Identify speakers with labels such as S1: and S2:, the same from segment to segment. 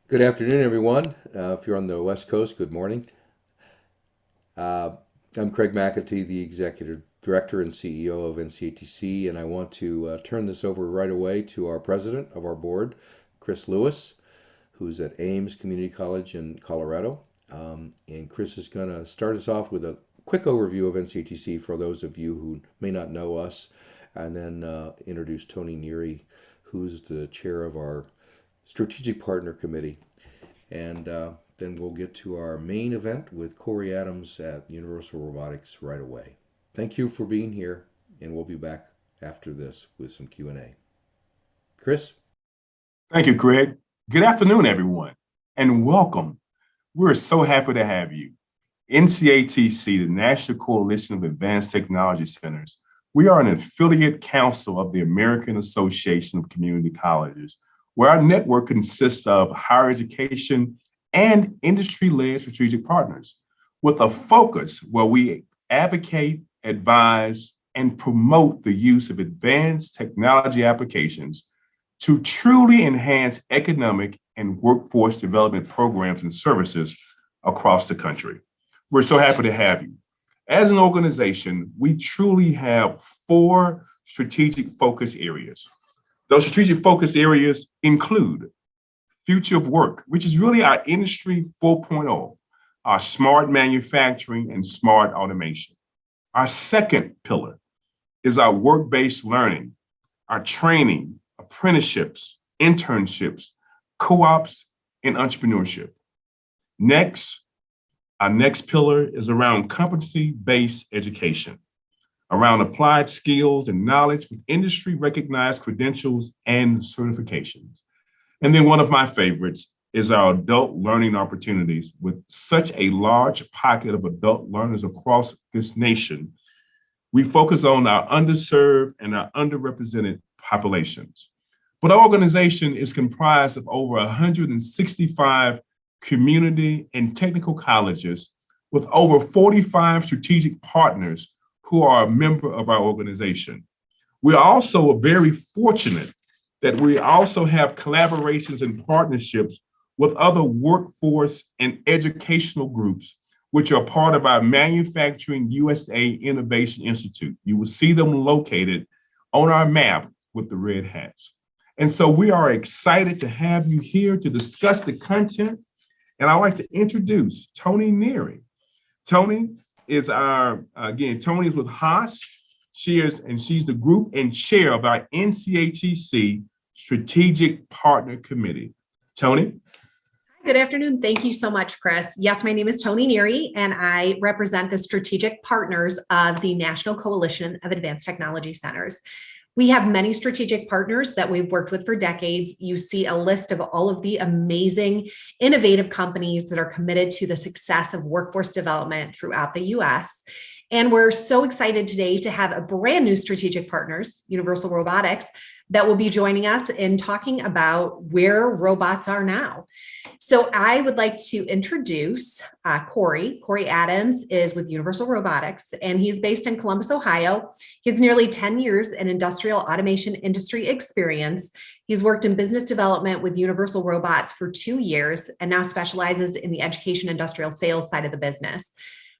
S1: Good afternoon, everyone. If you're on the West Coast, good morning. Uh, I'm Craig McAtee, the Executive Director and CEO of NCATC, and I want to turn this over right away to our President of our board, Chris Lewis, who's at Ames Community College in Colorado. And Chris is going to start us off with a quick overview of NCATC for those of you who may not know us, and then introduce Tony Neary, who's the chair of our Strategic Partner Committee. And then we'll get to our main event with Corey Adams at Universal Robotics right away. Thank you for being here, and we'll be back after this with some Q&A. Chris?
S2: Thank you, Craig. Good afternoon, everyone, and welcome. We're so happy to have you. NCATC, the National Coalition of Advanced Technology Centers, we are an affiliate council of the American Association of Community Colleges, where our network consists of higher education and industry-led strategic partners with a focus where we advocate, advise, and promote the use of advanced technology applications to truly enhance economic and workforce development programs and services across the country. We're so happy to have you. As an organization, we truly have 4 strategic focus areas. Those strategic focus areas include future of work, which is really our industry 4.0, our smart manufacturing and smart automation. Our second pillar is our work-based learning, our training, apprenticeships, internships, co-ops, and entrepreneurship. Next, our next pillar is around competency-based education, around applied skills and knowledge with industry recognized credentials and certifications. And then one of my favorites is our adult learning opportunities with such a large pocket of adult learners across this nation. We focus on our underserved and our underrepresented populations. But our organization is comprised of over 165 community and technical colleges with over 45 strategic partners who are a member of our organization. We are also very fortunate that we also have collaborations and partnerships with other workforce and educational groups, which are part of our Manufacturing USA Innovation Institute. You will see them located on our map with the red hats. And so we are excited to have you here to discuss the content. And I'd like to introduce Tony Neary. Tony is Tony is with Haas. She's the group and chair of our NCATC Strategic Partner Committee. Tony?
S3: Good afternoon. Thank you so much, Chris. Yes, my name is Tony Neary, and I represent the strategic partners of the National Coalition of Advanced Technology Centers. We have many strategic partners that we've worked with for decades. You see a list of all of the amazing, innovative companies that are committed to the success of workforce development throughout the US. And we're so excited today to have a brand new strategic partners, Universal Robotics, that will be joining us in talking about where robots are now. So I would like to introduce Corey. Corey Adams is with Universal Robotics, and he's based in Columbus, Ohio. He has nearly 10 years in industrial automation industry experience. He's worked in business development with Universal Robots for 2 years and now specializes in the education industrial sales side of the business.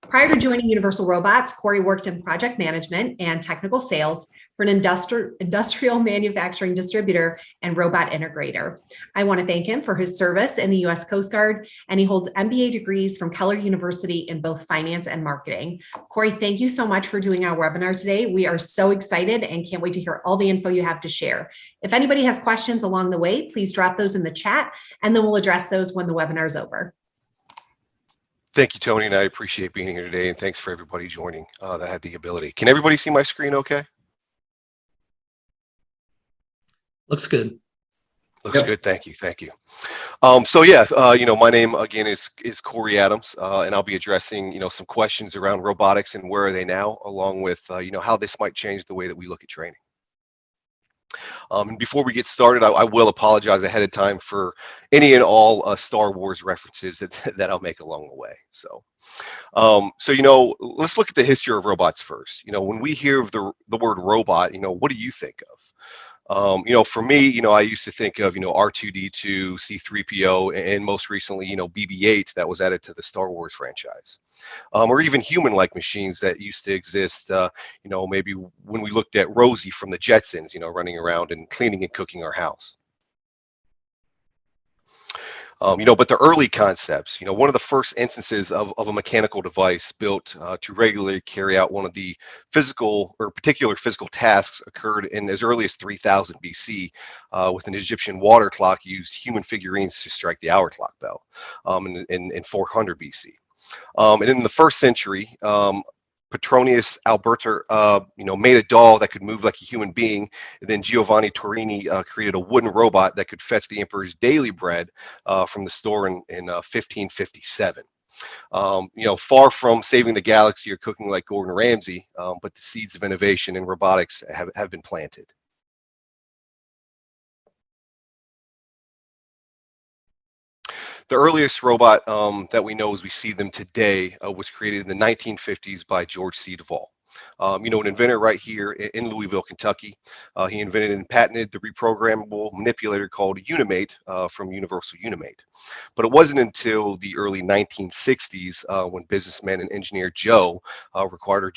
S3: Prior to joining Universal Robots, Corey worked in project management and technical sales for an industrial manufacturing distributor and robot integrator. I want to thank him for his service in the U.S. Coast Guard, and he holds MBA degrees from Keller University in both finance and marketing. Corey, thank you so much for doing our webinar today. We are so excited and can't wait to hear all the info you have to share. If anybody has questions along the way, please drop those in the chat, and then we'll address those when the webinar is over.
S4: Thank you, Tony, and I appreciate being here today, and thanks for everybody joining that had the ability. Can everybody see my screen okay?
S5: Looks good.
S4: Looks good. Thank you. My name again is Corey Adams, and I'll be addressing some questions around robotics and where are they now, along with how this might change the way that we look at training. And before we get started, I will apologize ahead of time for any and all Star Wars references that I'll make along the way. So let's look at the history of robots first. When we hear of the word robot, what do you think of? For me, I used to think of, R2D2, C3PO, and most recently, BB-8 that was added to the Star Wars franchise, or even human-like machines that used to exist, maybe when we looked at Rosie from the Jetsons, running around and cleaning and cooking our house. But the early concepts, one of the first instances of a mechanical device built to regularly carry out one of the physical or particular physical tasks occurred in as early as 3000 BC with an Egyptian water clock used human figurines to strike the hour clock bell in 400 BC. And in the first century, Petronius Alberta, made a doll that could move like a human being. And then Giovanni Torrini created a wooden robot that could fetch the emperor's daily bread from the store in 1557. Far from saving the galaxy or cooking like Gordon Ramsay, but the seeds of innovation in robotics have been planted. The earliest robot that we know as we see them today was created in the 1950s by George C. Duvall. An inventor right here in Louisville, Kentucky. He invented and patented the reprogrammable manipulator called Unimate from Universal Unimate. But it wasn't until the early 1960s when businessman and engineer Joseph required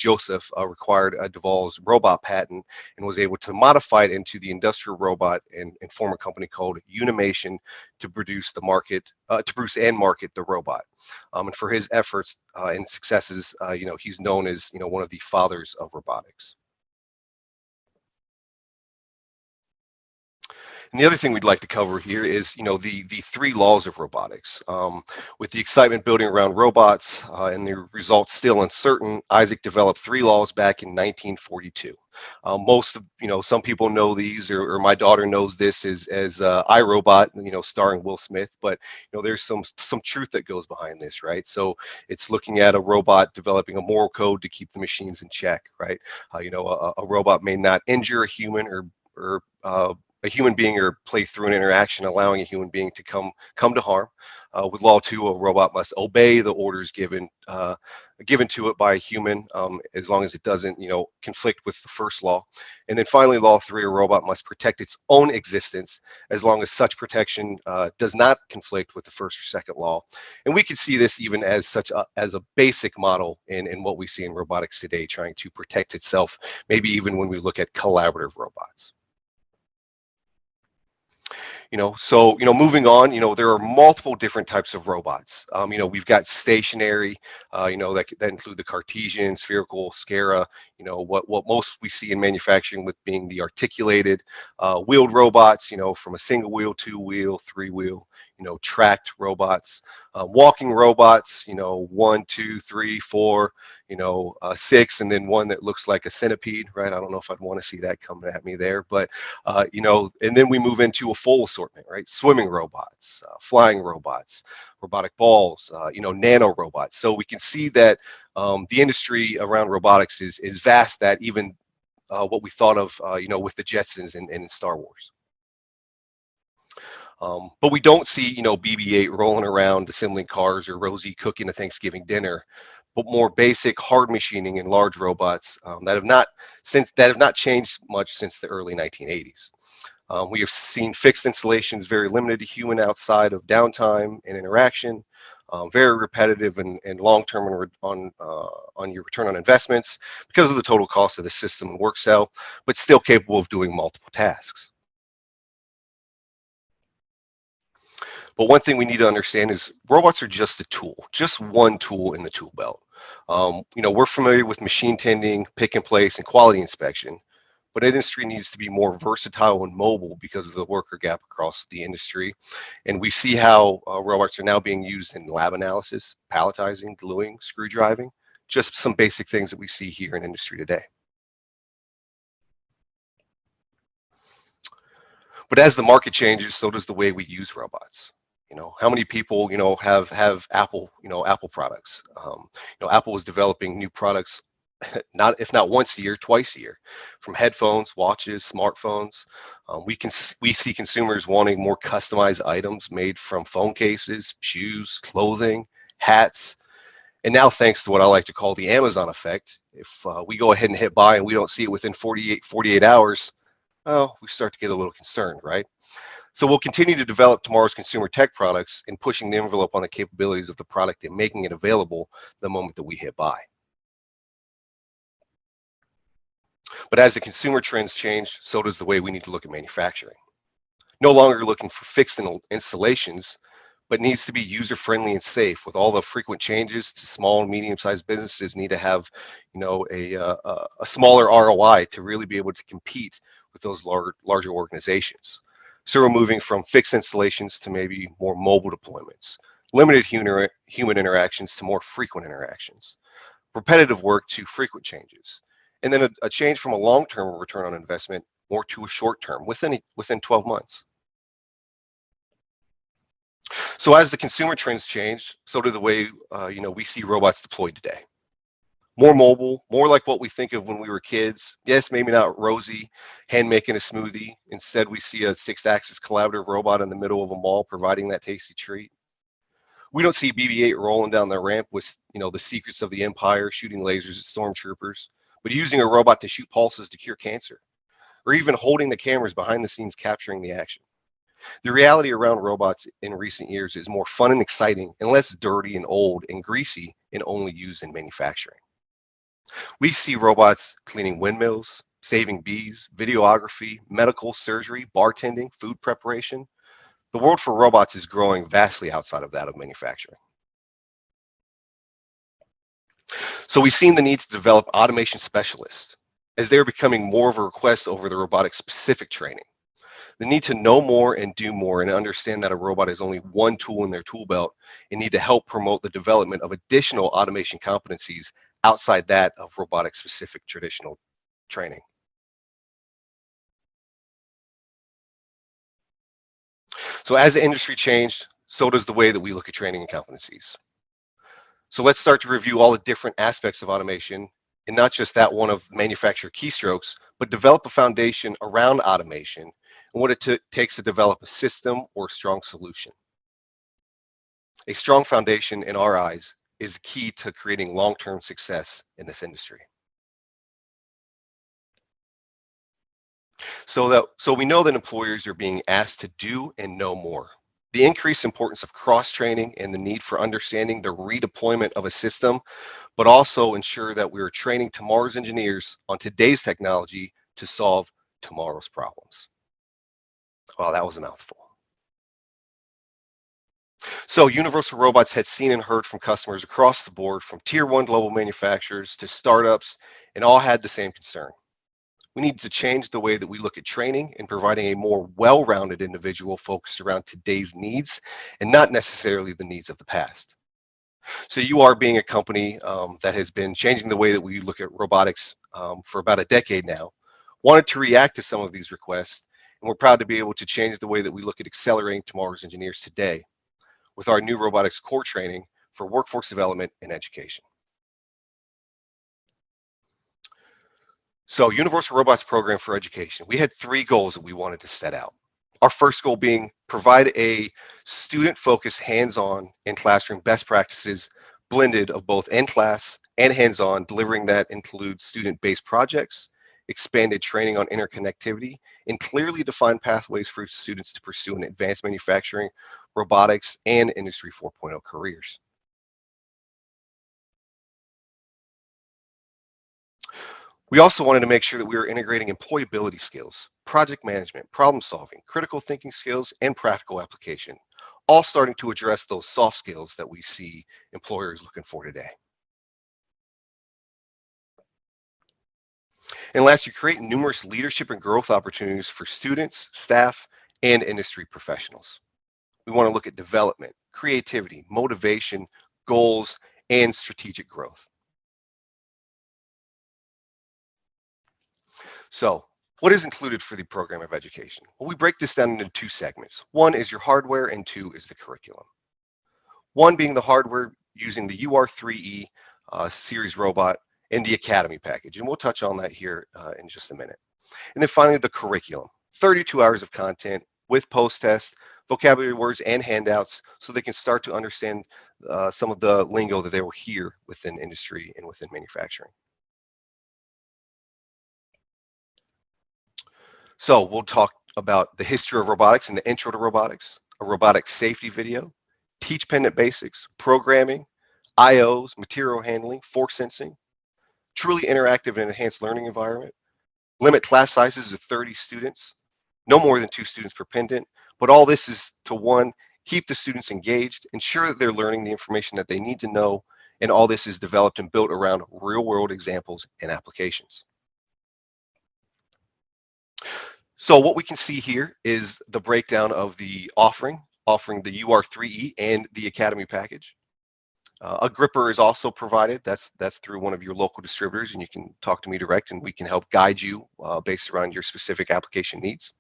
S4: Duvall's robot patent and was able to modify it into the industrial robot and form a company called Unimation to produce and market the robot. And for his efforts and successes, he's known as one of the fathers of robotics. And the other thing we'd like to cover here is, the three laws of robotics. With the excitement building around robots and the results still uncertain, Isaac developed three laws back in 1942. Some people know these, or my daughter knows this as iRobot, starring Will Smith. But there's some truth that goes behind this, right? So it's looking at a robot developing a moral code to keep the machines in check, right? A robot may not injure a human or a human being or play through an interaction, allowing a human being to come to harm. With Law 2, a robot must obey the orders given to it by a human, as long as it doesn't, conflict with the first law. And then finally, Law 3, a robot must protect its own existence as long as such protection does not conflict with the first or second law. And we can see this even as a basic model in what we see in robotics today, trying to protect itself, maybe even when we look at collaborative robots. Moving on, there are multiple different types of robots. We've got stationary, that include the Cartesian, spherical, Scara, what most we see in manufacturing with being the articulated, wheeled robots, from a single wheel, two wheel, three wheel, tracked robots, walking robots, 1, 2, 3, 4, 6, and then one that looks like a centipede, right? I don't know if I'd want to see that coming at me there, but, and then we move into a full assortment, right? Swimming robots, flying robots, robotic balls, nano robots. So we can see that the industry around robotics is vast, that even what we thought of, with the Jetsons and in Star Wars. But we don't see, BB-8 rolling around assembling cars or Rosie cooking a Thanksgiving dinner, but more basic hard machining and large robots that have not changed much since the early 1980s. We have seen fixed installations very limited to human outside of downtime and interaction, very repetitive and long-term on your return on investments because of the total cost of the system and work cell, but still capable of doing multiple tasks. But one thing we need to understand is robots are just a tool, just one tool in the tool belt. We're familiar with machine tending, pick and place, and quality inspection, but industry needs to be more versatile and mobile because of the worker gap across the industry. And we see how robots are now being used in lab analysis, palletizing, gluing, screw driving, just some basic things that we see here in industry today. But as the market changes, so does the way we use robots. How many people, have Apple, Apple products? Apple is developing new products, if not once a year, twice a year, from headphones, watches, smartphones. We see consumers wanting more customized items made from phone cases, shoes, clothing, hats. And now, thanks to what I like to call the Amazon effect, if we go ahead and hit buy and we don't see it within 48 hours, well, we start to get a little concerned, right? So we'll continue to develop tomorrow's consumer tech products and pushing the envelope on the capabilities of the product and making it available the moment that we hit buy. But as the consumer trends change, so does the way we need to look at manufacturing. No longer looking for fixed installations, but needs to be user-friendly and safe. With all the frequent changes to small and medium-sized businesses need to have, a smaller ROI to really be able to compete with those larger organizations. So we're moving from fixed installations to maybe more mobile deployments, limited human interactions to more frequent interactions, repetitive work to frequent changes, and then a change from a long-term return on investment more to a short-term within 12 months. So as the consumer trends change, so do the way we see robots deployed today. More mobile, more like what we think of when we were kids. Yes, maybe not rosy, hand making a smoothie. Instead, we see a 6-axis collaborative robot in the middle of a mall providing that tasty treat. We don't see BB-8 rolling down the ramp with the secrets of the empire, shooting lasers at stormtroopers, but using a robot to shoot pulses to cure cancer, or even holding the cameras behind the scenes capturing the action. The reality around robots in recent years is more fun and exciting and less dirty and old and greasy and only used in manufacturing. We see robots cleaning windmills, saving bees, videography, medical surgery, bartending, food preparation. The world for robots is growing vastly outside of that of manufacturing. So we've seen the need to develop automation specialists as they're becoming more of a request over the robotic specific training. The need to know more and do more and understand that a robot is only one tool in their tool belt and need to help promote the development of additional automation competencies outside that of robotic specific traditional training. So as the industry changed, so does the way that we look at training and competencies. So let's start to review all the different aspects of automation, and not just that one of manufacturer keystrokes, but develop a foundation around automation and what it takes to develop a system or a strong solution. A strong foundation, in our eyes, is key to creating long-term success in this industry. So we know that employers are being asked to do and know more. The increased importance of cross-training and the need for understanding the redeployment of a system, but also ensure that we are training tomorrow's engineers on today's technology to solve tomorrow's problems. Wow, that was a mouthful. So Universal Robots had seen and heard from customers across the board, from tier 1 global manufacturers to startups, and all had the same concern. We need to change the way that we look at training and providing a more well-rounded individual focused around today's needs and not necessarily the needs of the past. So you are being a company that has been changing the way that we look at robotics for about a decade now, wanted to react to some of these requests, and we're proud to be able to change the way that we look at accelerating tomorrow's engineers today with our new robotics core training for workforce development and education. So Universal Robots Program for Education, we had 3 goals that we wanted to set out. Our first goal being provide a student-focused hands-on and classroom best practices blended of both in-class and hands-on, delivering that includes student-based projects, expanded training on interconnectivity, and clearly defined pathways for students to pursue an advanced manufacturing, robotics, and Industry 4.0 careers. We also wanted to make sure that we were integrating employability skills, project management, problem solving, critical thinking skills, and practical application, all starting to address those soft skills that we see employers looking for today. And last, you create numerous leadership and growth opportunities for students, staff, and industry professionals. We want to look at development, creativity, motivation, goals, and strategic growth. So what is included for the program of education? Well, we break this down into 2 segments. 1 is your hardware and 2 is the curriculum. 1 being the hardware using the UR3E series robot and the Academy package. And we'll touch on that here in just a minute. And then finally, the curriculum, 32 hours of content with post-test, vocabulary words, and handouts so they can start to understand some of the lingo that they will hear within industry and within manufacturing. So we'll talk about the history of robotics and the intro to robotics, a robotics safety video, teach pendant basics, programming, IOs, material handling, force sensing, truly interactive and enhanced learning environment, limit class sizes to 30 students, no more than 2 students per pendant, but all this is to, one, keep the students engaged, ensure that they're learning the information that they need to know, and all this is developed and built around real-world examples and applications. So what we can see here is the breakdown of the offering the UR3E and the Academy package. A gripper is also provided. That's through one of your local distributors, and you can talk to me direct, and we can help guide you based around your specific application needs.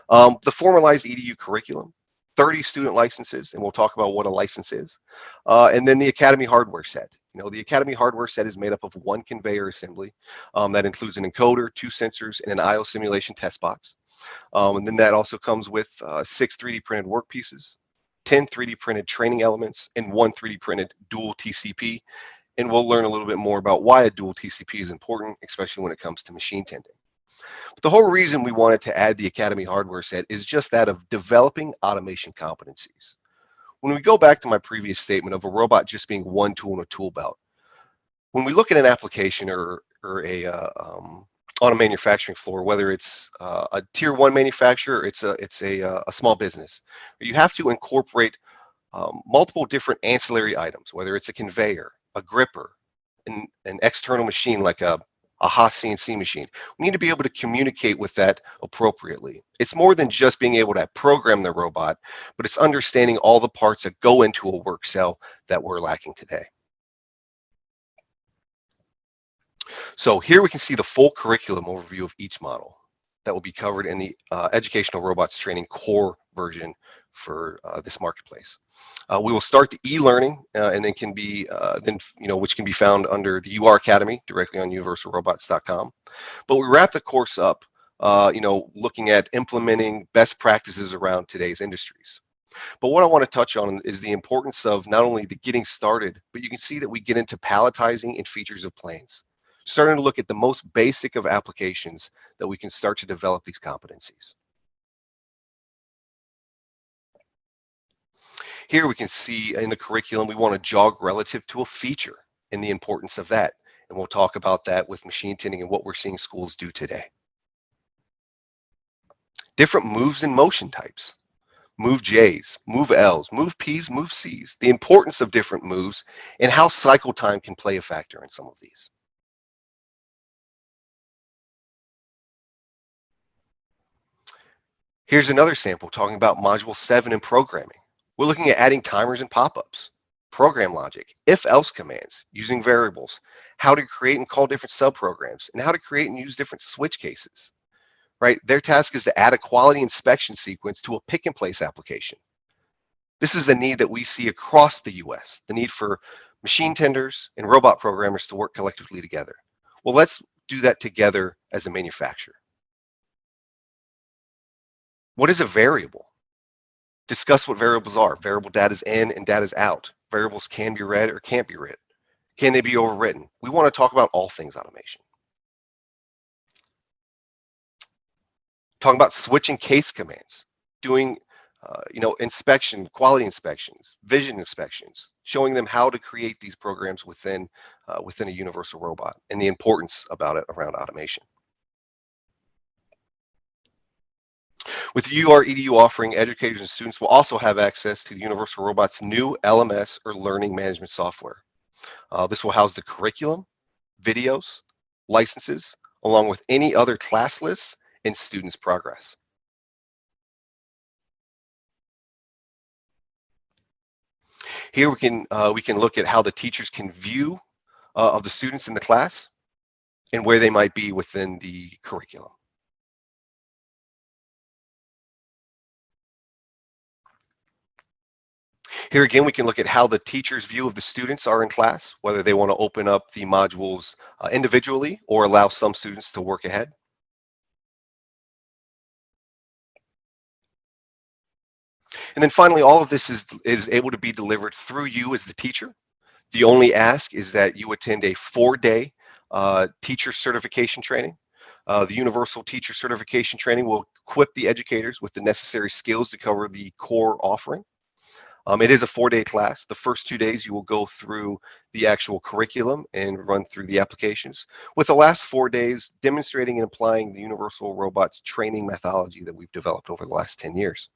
S4: The formalized EDU curriculum, 30 student licenses, and we'll talk about what a license is. And then the Academy hardware set. The Academy hardware set is made up of 1 conveyor assembly that includes an encoder, 2 sensors, and an IO simulation test box. And then that also comes with 6 3D printed workpieces, 10 3D printed training elements, and 1 3D printed dual TCP. And we'll learn a little bit more about why a dual TCP is important, especially when it comes to machine tending. But the whole reason we wanted to add the Academy hardware set is just that of developing automation competencies. When we go back to my previous statement of a robot just being one tool in a tool belt, when we look at an application or a on a manufacturing floor, whether it's a tier 1 manufacturer, or it's a small business, you have to incorporate multiple different ancillary items, whether it's a conveyor, a gripper, an external machine like a Haas CNC machine. We need to be able to communicate with that appropriately. It's more than just being able to program the robot, but it's understanding all the parts that go into a work cell that we're lacking today. So here we can see the full curriculum overview of each model that will be covered in the Educational Robots Training core version for this marketplace. We will start the e-learning and then can be which can be found under the UR Academy directly on universalrobots.com. But we wrap the course up looking at implementing best practices around today's industries. But what I want to touch on is the importance of not only the getting started, but you can see that we get into palletizing and features of planes, starting to look at the most basic of applications that we can start to develop these competencies. Here we can see in the curriculum, we want to jog relative to a feature and the importance of that. And we'll talk about that with machine tending and what we're seeing schools do today. Different moves and motion types. Move J's, move L's, move P's, move C's. The importance of different moves and how cycle time can play a factor in some of these. Here's another sample talking about Module 7 in programming. We're looking at adding timers and pop-ups, program logic, if-else commands, using variables, how to create and call different subprograms, and how to create and use different switch cases. Right? Their task is to add a quality inspection sequence to a pick-and-place application. This is a need that we see across the US, the need for machine tenders and robot programmers to work collectively together. Well, let's do that together as a manufacturer. What is a variable? Discuss what variables are. Variable data is in and data is out. Variables can be read or can't be read. Can they be overwritten? We want to talk about all things automation. Talking about switching case commands, doing inspection, quality inspections, vision inspections, showing them how to create these programs within a universal robot and the importance about it around automation. With the UR EDU offering, educators and students will also have access to the Universal Robots' new LMS or learning management software. This will house the curriculum, videos, licenses, along with any other class lists and students' progress. Here we can look at how the teachers can view of the students in the class and where they might be within the curriculum. Here again, we can look at how the teacher's view of the students are in class, whether they want to open up the modules individually or allow some students to work ahead. And then finally, all of this is able to be delivered through you as the teacher. The only ask is that you attend a 4-day teacher certification training. The Universal Teacher Certification Training will equip the educators with the necessary skills to cover the core offering. It is a 4-day class. The first 2 days you will go through the actual curriculum and run through the applications, with the last 4 days demonstrating and applying the Universal Robots training methodology that we've developed over the last 10 years.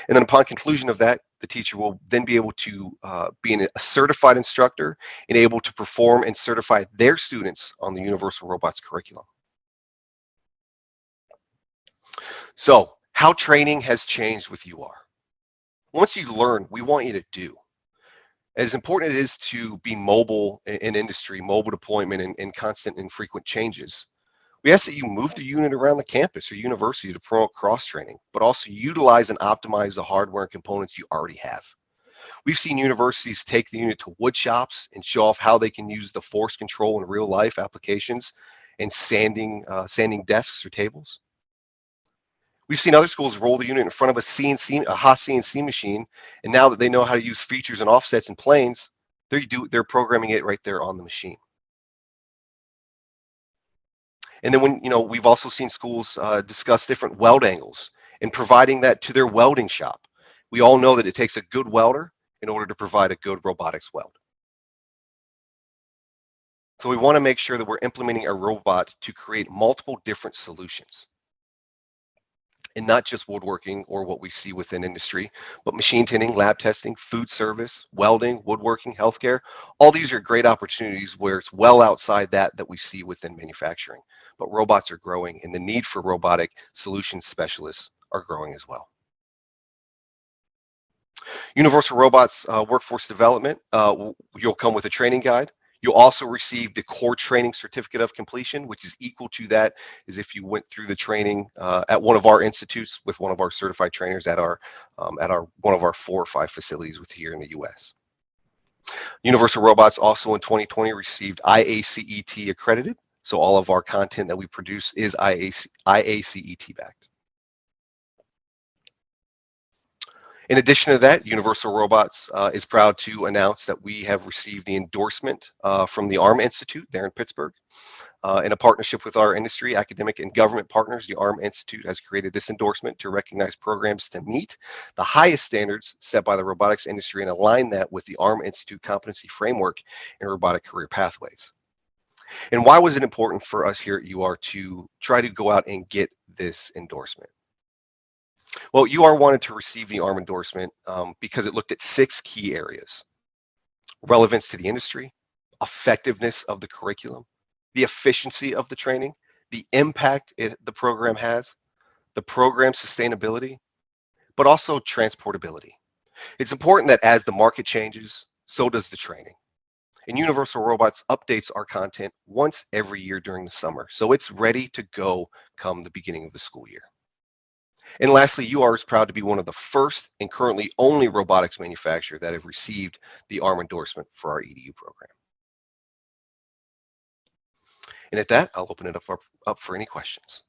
S4: And then upon conclusion of that, the teacher will then be able to be a certified instructor and able to perform and certify their students on the Universal Robots curriculum. So, how training has changed with UR. Once you learn, we want you to do. As important it is to be mobile in industry, mobile deployment and constant and frequent changes, we ask that you move the unit around the campus or university to promote cross-training, but also utilize and optimize the hardware and components you already have. We've seen universities take the unit to wood shops and show off how they can use the force control in real life applications and sanding desks or tables. We've seen other schools roll the unit in front of a hot CNC machine, and now that they know how to use features and offsets and planes, they're programming it right there on the machine. And then we've also seen schools discuss different weld angles and providing that to their welding shop. We all know that it takes a good welder in order to provide a good robotics weld. So we want to make sure that we're implementing a robot to create multiple different solutions. And not just woodworking or what we see within industry, but machine tending, lab testing, food service, welding, woodworking, healthcare. All these are great opportunities where it's well outside that we see within manufacturing. But robots are growing, and the need for robotic solution specialists are growing as well. Universal Robots Workforce Development, you'll come with a training guide. You'll also receive the core training certificate of completion, which is equal to that as if you went through the training at one of our institutes with one of our certified trainers at one of our 4 or 5 facilities here in the U.S. Universal Robots also in 2020 received IACET accredited, so all of our content that we produce is IACET backed. In addition to that, Universal Robots is proud to announce that we have received the endorsement from the ARM Institute there in Pittsburgh. In a partnership with our industry, academic, and government partners, the ARM Institute has created this endorsement to recognize programs to meet the highest standards set by the robotics industry and align that with the ARM Institute competency framework and robotic career pathways. And why was it important for us here at UR to try to go out and get this endorsement? Well, UR wanted to receive the ARM endorsement because it looked at 6 key areas: relevance to the industry, effectiveness of the curriculum, the efficiency of the training, the impact the program has, the program sustainability, but also transportability. It's important that as the market changes, so does the training. And Universal Robots updates our content once every year during the summer, so it's ready to go come the beginning of the school year. And lastly, UR is proud to be one of the first and currently only robotics manufacturer that have received the ARM endorsement for our EDU program. And at that, I'll open it up for any questions.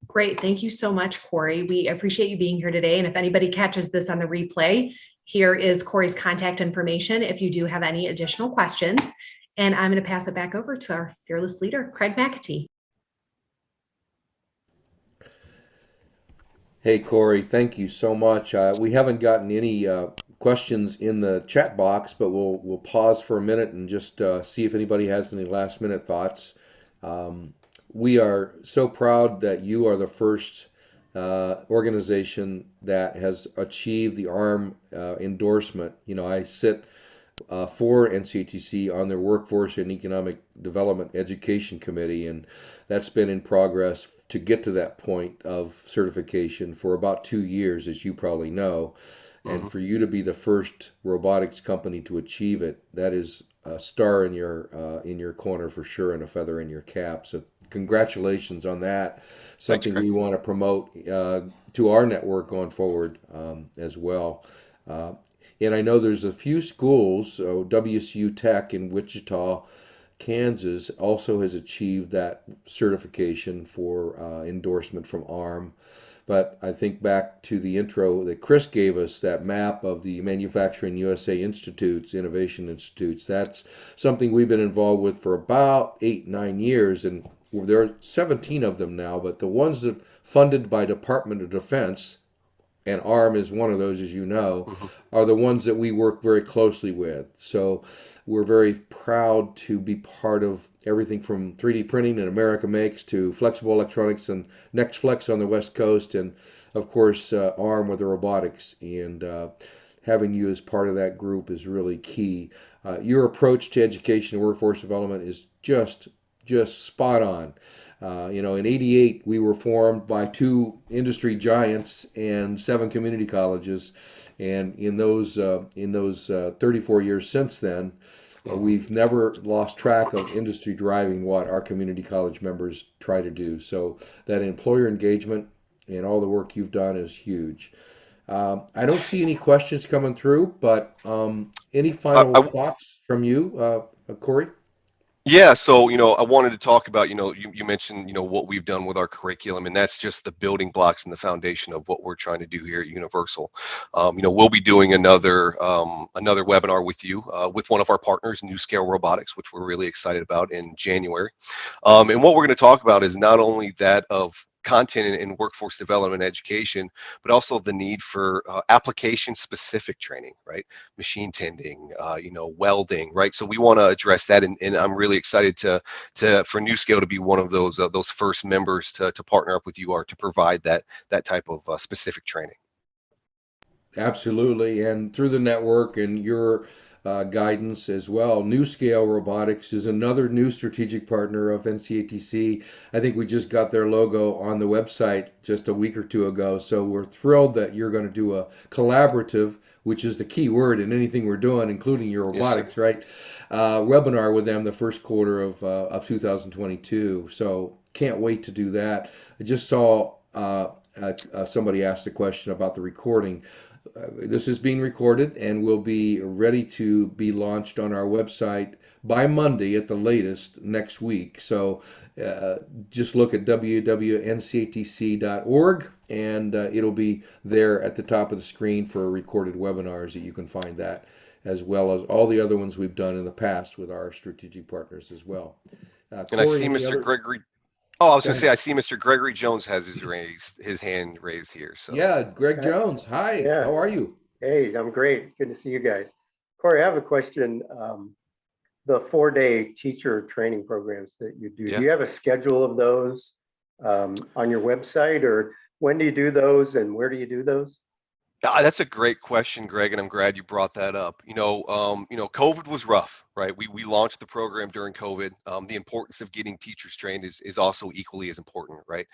S3: Great. Thank you so much, Corey. We appreciate you being here today. And if anybody catches this on the replay, here is Corey's contact information if you do have any additional questions. And I'm going to pass it back over to our fearless leader, Craig McAtee.
S1: Hey, Corey, thank you so much. We haven't gotten any questions in the chat box, but we'll pause for a minute and just see if anybody has any last minute thoughts. We are so proud that you are the first organization that has achieved the ARM endorsement. You know, I sit for NCTC on their Workforce and Economic Development Education Committee, and that's been in progress to get to that point of certification for about 2 years, as you probably know. And for you to be the first robotics company to achieve it, that is a star in your corner for sure, and a feather in your cap. So congratulations on that. Something we want to promote to our network going forward as well. And I know there's a few schools, so WSU Tech in Wichita, Kansas also has achieved that certification for endorsement from ARM. But I think back to the intro that Chris gave us, that map of the Manufacturing USA Institutes, Innovation Institutes. That's something we've been involved with for about 8, 9 years, and there are 17 of them now. But the ones that funded by Department of Defense, and ARM is one of those, as you know,
S4: Mhm.
S1: are the ones that we work very closely with. So we're very proud to be part of everything from 3D printing and America Makes to flexible electronics and NextFlex on the West Coast, and of course ARM with the robotics. And having you as part of that group is really key. Your approach to education and workforce development is just spot on. In '88, we were formed by 2 industry giants and 7 community colleges, and in those 34 years since then,
S4: Mhm.
S1: we've never lost track of industry driving what our community college members try to do. So that employer engagement and all the work you've done is huge. I don't see any questions coming through, but any
S4: I,
S1: final
S4: I
S1: thoughts from you, Corey?
S4: Yeah, so I wanted to talk about, you mentioned, what we've done with our curriculum, and that's just the building blocks and the foundation of what we're trying to do here at Universal. We'll be doing another webinar with you with one of our partners, New Scale Robotics, which we're really excited about in January. And what we're going to talk about is not only that of content in workforce development education, but also the need for application specific training, right? Machine tending, welding, right? So we want to address that, and I'm really excited for NewScale to be one of those first members to partner up with you or to provide that type of specific training.
S1: Absolutely, and through the network and your guidance as well, New Scale Robotics is another new strategic partner of NCATC. I think we just got their logo on the website just a week or two ago, so we're thrilled that you're going to do a collaborative, which is the key word in anything we're doing, including your
S4: Yes, sir.
S1: robotics, right? Webinar with them the first quarter of 2022. So can't wait to do that. I just saw somebody asked a question about the recording. This is being recorded and will be ready to be launched on our website by Monday at the latest next week. So just look at www.ncatc.org and it'll be there at the top of the screen for recorded webinars that you can find that, as well as all the other ones we've done in the past with our strategic partners as well.
S4: And I
S1: Corey,
S4: see
S1: any
S4: Mr.
S1: other?
S4: Gregory. Oh, I was
S1: Go
S4: going to say
S1: ahead.
S4: I see Mr. Gregory Jones has his hand raised here. So
S1: Yeah, Greg
S6: Uh,
S1: Jones. Hi,
S6: Yeah.
S1: how are you?
S6: Hey, I'm great. Good to see you guys. Corey, I have a question. The 4-day teacher training programs that you do
S4: yeah.
S6: you have a schedule of those on your website, or when do you do those and where do you do those?
S4: That's a great question, Greg, and I'm glad you brought that up. COVID was rough, right? We launched the program during COVID. The importance of getting teachers trained is also equally as important, right?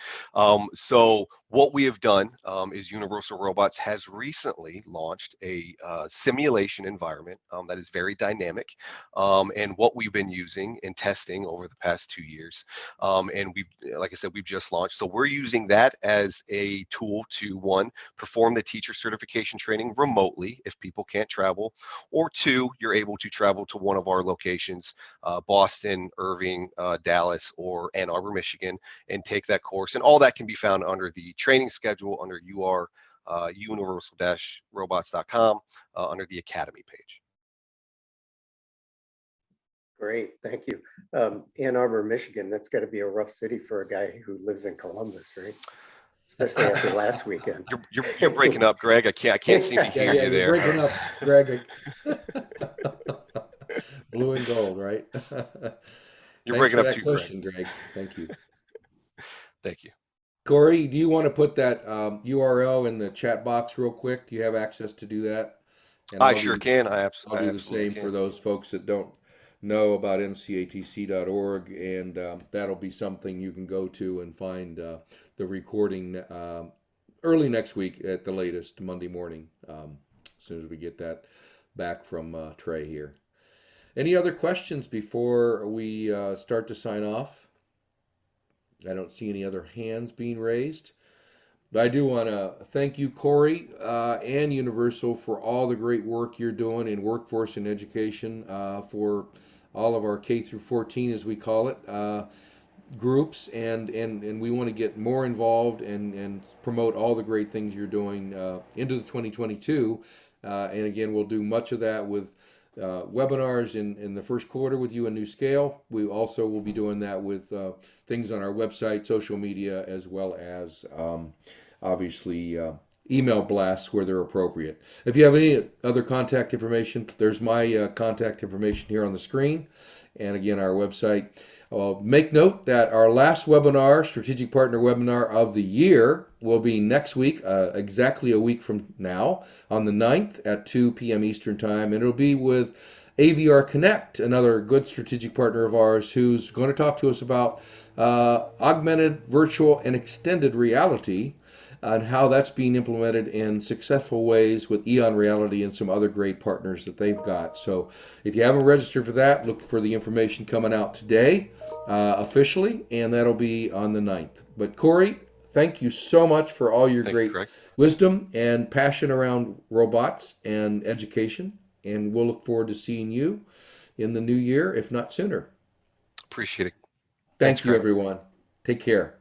S4: So what we have done is Universal Robots has recently launched a simulation environment that is very dynamic, and what we've been using and testing over the past 2 years. And like I said, we've just launched. So we're using that as a tool to, one, perform the teacher certification training remotely if people can't travel, or two, you're able to travel to one of our locations, Boston, Irving, Dallas, or Ann Arbor, Michigan, and take that course. And all that can be found under the training schedule under universal-robots.com under the Academy page.
S6: Great, thank you. Ann Arbor, Michigan, that's got to be a rough city for a guy who lives in Columbus, right? Especially after last weekend.
S4: You're breaking up, Greg. I can't seem to hear
S1: Yeah,
S4: you
S1: you're
S4: there.
S1: breaking up, Greg. Blue and gold, right?
S4: You're
S1: Thanks
S4: breaking
S1: for
S4: up
S1: that
S4: too, Greg.
S1: question, Greg. Thank you.
S4: Thank you.
S1: Corey, do you want to put that URL in the chat box real quick? Do you have access to do that? And
S4: I sure can.
S1: I'll
S4: I
S1: do the
S4: absolutely
S1: same for
S4: can.
S1: those folks that don't know about ncatc.org, and that'll be something you can go to and find the recording early next week at the latest, Monday morning, as soon as we get that back from Trey here. Any other questions before we start to sign off? I don't see any other hands being raised. But I do want to thank you, Corey, and Universal for all the great work you're doing in workforce and education for all of our K through 14, as we call it. groups, and we want to get more involved and promote all the great things you're doing into the 2022. And again, we'll do much of that with webinars in the first quarter with you and New Scale. We also will be doing that with things on our website, social media, as well as obviously email blasts where they're appropriate. If you have any other contact information, there's my contact information here on the screen. And again, our website. Make note that our last webinar, Strategic Partner Webinar of the year, will be next week, exactly a week from now, on the 9th at 2 p.m. Eastern Time. And it'll be with AVR Connect, another good strategic partner of ours, who's going to talk to us about augmented, virtual, and extended reality and how that's being implemented in successful ways with Eon Reality and some other great partners that they've got. So if you haven't registered for that, look for the information coming out today officially, and that'll be on the 9th. But Corey, thank you so much for all your
S4: Thank you,
S1: great
S4: Craig.
S1: wisdom and passion around robots and education. And we'll look forward to seeing you in the new year, if not sooner.
S4: Appreciate it.
S1: Thank
S4: Thanks,
S1: you,
S4: Craig.
S1: everyone. Take care.